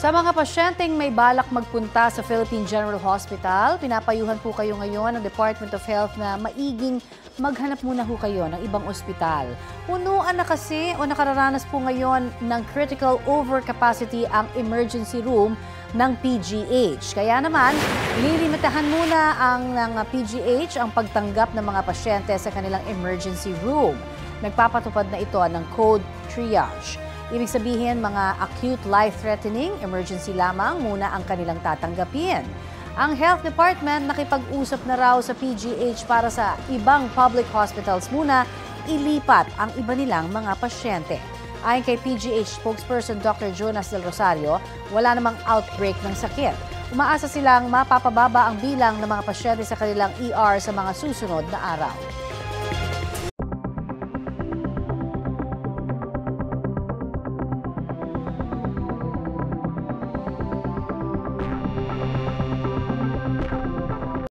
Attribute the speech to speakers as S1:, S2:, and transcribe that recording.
S1: Sa mga pasyenteng may balak magpunta sa Philippine General Hospital, pinapayuhan po kayo ngayon ng Department of Health na maiging maghanap muna ho kayo ng ibang ospital. Punuan na kasi o nakararanas po ngayon ng critical overcapacity ang emergency room ng PGH. Kaya naman, lilimitahan muna ng PGH ang pagtanggap ng mga pasyente sa kanilang emergency room. Nagpapatupad na ito ng code triage. Ibig sabihin, mga acute life-threatening emergency lamang muna ang kanilang tatanggapin. Ang Health Department nakipag-usap na raw sa PGH para sa ibang public hospitals muna ilipat ang iba nilang mga pasyente. Ayon kay PGH spokesperson Dr. Jonas Del Rosario, wala namang outbreak ng sakit. Umaasa silang mapapababa ang bilang ng mga pasyente sa kanilang ER sa mga susunod na araw.